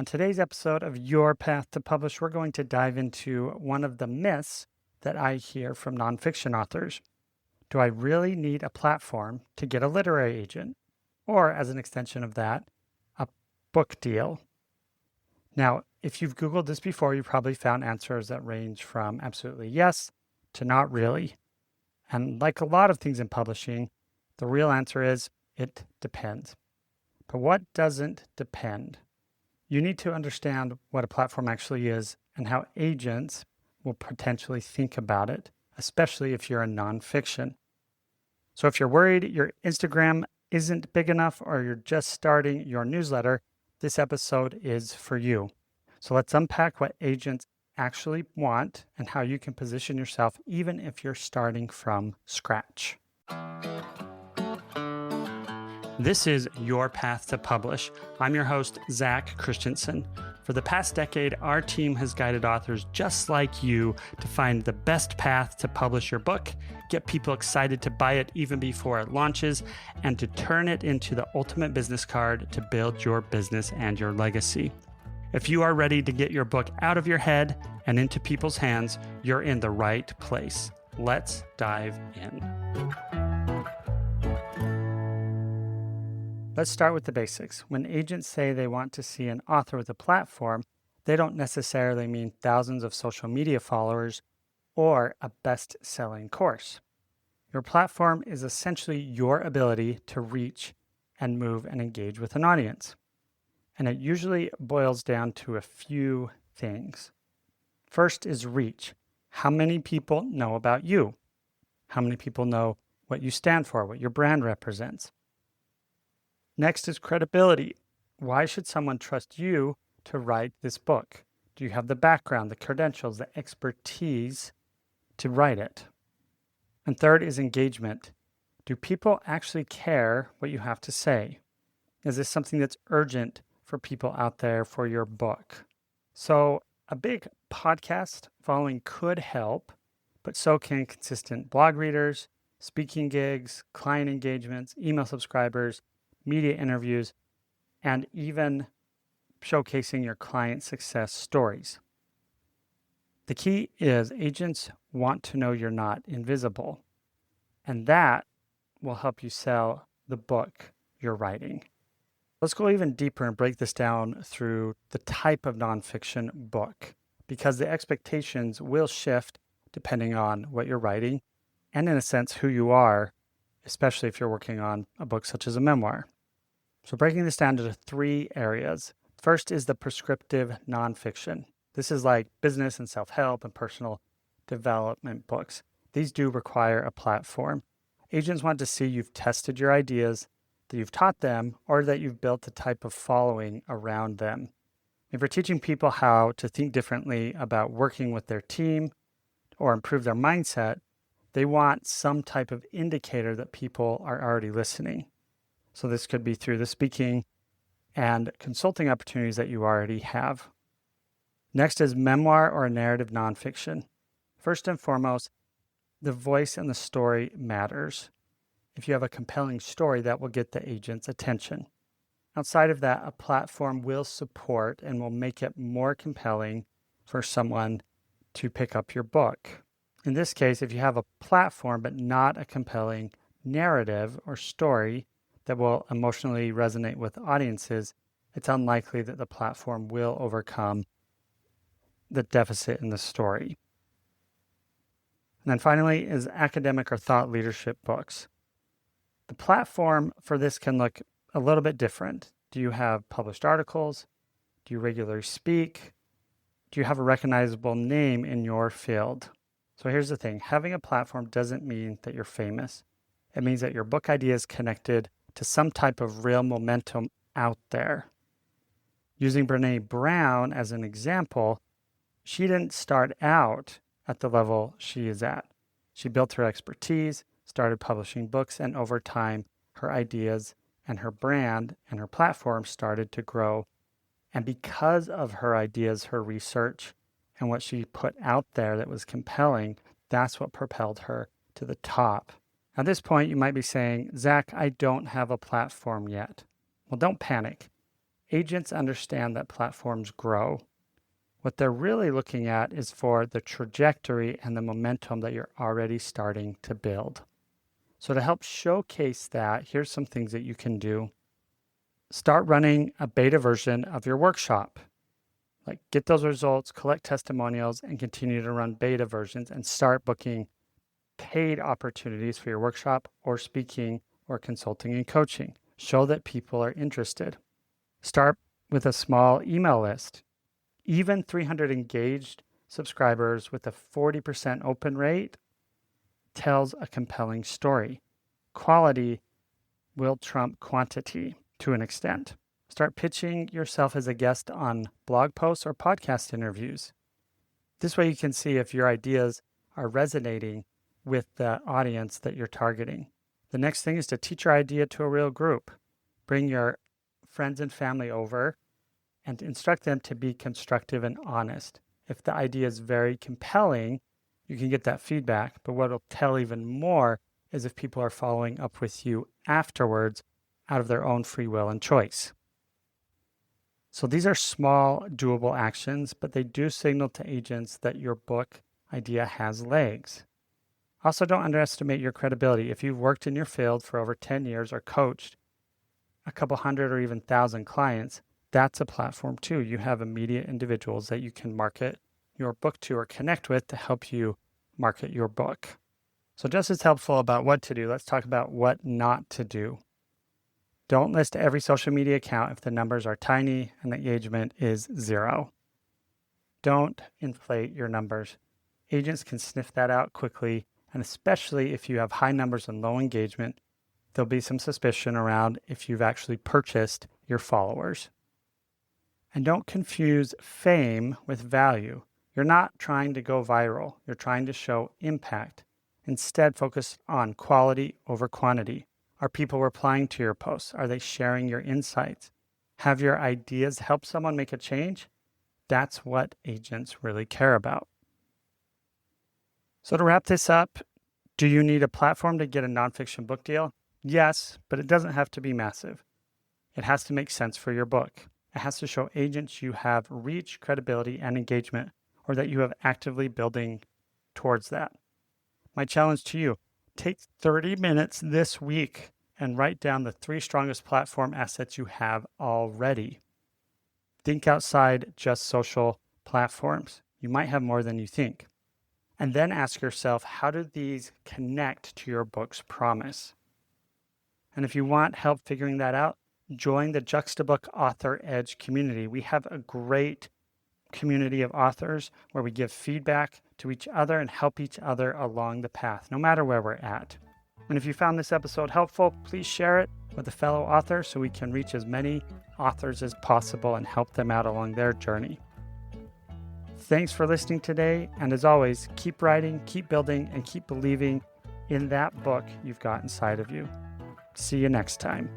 On today's episode of Your Path to Publish, we're going to dive into one of the myths that I hear from nonfiction authors. Do I really need a platform to get a literary agent? Or, as an extension of that, a book deal? Now, if you've Googled this before, you probably found answers that range from absolutely yes to not really. And like a lot of things in publishing, the real answer is it depends. But what doesn't depend? You need to understand what a platform actually is and how agents will potentially think about it, especially if you're a nonfiction. So if you're worried your Instagram isn't big enough or you're just starting your newsletter, this episode is for you. So let's unpack what agents actually want and how you can position yourself even if you're starting from scratch. This is Your Path to Publish. I'm your host, Zach Christensen. For the past decade, our team has guided authors just like you to find the best path to publish your book, get people excited to buy it even before it launches, and to turn it into the ultimate business card to build your business and your legacy. If you are ready to get your book out of your head and into people's hands, you're in the right place. Let's dive in. Let's start with the basics. When agents say they want to see an author with a platform, they don't necessarily mean thousands of social media followers or a best-selling course. Your platform is essentially your ability to reach and move and engage with an audience. And it usually boils down to a few things. First is reach. How many people know about you? How many people know what you stand for, what your brand represents? Next is credibility. Why should someone trust you to write this book? Do you have the background, the credentials, the expertise to write it? And third is engagement. Do people actually care what you have to say? Is this something that's urgent for people out there for your book? So a big podcast following could help, but so can consistent blog readers, speaking gigs, client engagements, email subscribers, media interviews, and even showcasing your client success stories. The key is agents want to know you're not invisible, and that will help you sell the book you're writing. Let's go even deeper and break this down through the type of nonfiction book, because the expectations will shift depending on what you're writing and, in a sense, who you are, especially if you're working on a book such as a memoir. So breaking this down into three areas. First is the prescriptive nonfiction. This is like business and self-help and personal development books. These do require a platform. Agents want to see you've tested your ideas, that you've taught them, or that you've built a type of following around them. If you're teaching people how to think differently about working with their team or improve their mindset, they want some type of indicator that people are already listening. So this could be through the speaking and consulting opportunities that you already have. Next is memoir or narrative nonfiction. First and foremost, the voice and the story matters. If you have a compelling story, that will get the agent's attention. Outside of that, a platform will support and will make it more compelling for someone to pick up your book. In this case, if you have a platform but not a compelling narrative or story that will emotionally resonate with audiences, it's unlikely that the platform will overcome the deficit in the story. And then finally is academic or thought leadership books. The platform for this can look a little bit different. Do you have published articles? Do you regularly speak? Do you have a recognizable name in your field? So here's the thing. Having a platform doesn't mean that you're famous. It means that your book idea is connected to some type of real momentum out there. Using Brené Brown as an example, she didn't start out at the level she is at. She built her expertise, started publishing books, and over time, her ideas and her brand and her platform started to grow. And because of her ideas, her research, and what she put out there that was compelling, that's what propelled her to the top. At this point, you might be saying, Zach, I don't have a platform yet. Well, don't panic. Agents understand that platforms grow. What they're really looking at is for the trajectory and the momentum that you're already starting to build. So to help showcase that, here's some things that you can do. Start running a beta version of your workshop. Like, get those results, collect testimonials, and continue to run beta versions and start booking paid opportunities for your workshop or speaking or consulting and coaching. Show that people are interested. Start with a small email list. Even 300 engaged subscribers with a 40% open rate tells a compelling story. Quality will trump quantity to an extent. Start pitching yourself as a guest on blog posts or podcast interviews. This way you can see if your ideas are resonating with the audience that you're targeting. The next thing is to teach your idea to a real group. Bring your friends and family over and instruct them to be constructive and honest. If the idea is very compelling, you can get that feedback, but what will tell even more is if people are following up with you afterwards out of their own free will and choice. So these are small, doable actions, but they do signal to agents that your book idea has legs. Also, don't underestimate your credibility. If you've worked in your field for over 10 years or coached a couple hundred or even 1,000 clients, that's a platform too. You have immediate individuals that you can market your book to or connect with to help you market your book. So just as helpful about what to do, let's talk about what not to do. Don't list every social media account if the numbers are tiny and the engagement is 0. Don't inflate your numbers. Agents can sniff that out quickly, and especially if you have high numbers and low engagement, there'll be some suspicion around if you've actually purchased your followers. And don't confuse fame with value. You're not trying to go viral. You're trying to show impact. Instead, focus on quality over quantity. Are people replying to your posts? Are they sharing your insights? Have your ideas help someone make a change? That's what agents really care about. So to wrap this up, do you need a platform to get a nonfiction book deal? Yes, but it doesn't have to be massive. It has to make sense for your book. It has to show agents you have reach, credibility, and engagement, or that you have actively building towards that. My challenge to you, take 30 minutes this week and write down the 3 strongest platform assets you have already. Think outside just social platforms. You might have more than you think. And then ask yourself, how do these connect to your book's promise? And if you want help figuring that out, join the Juxtabook Author Edge community. We have a great community of authors where we give feedback to each other and help each other along the path, no matter where we're at. And if you found this episode helpful, please share it with a fellow author so we can reach as many authors as possible and help them out along their journey. Thanks for listening today, and as always, keep writing, keep building, and keep believing in that book you've got inside of you. See you next time.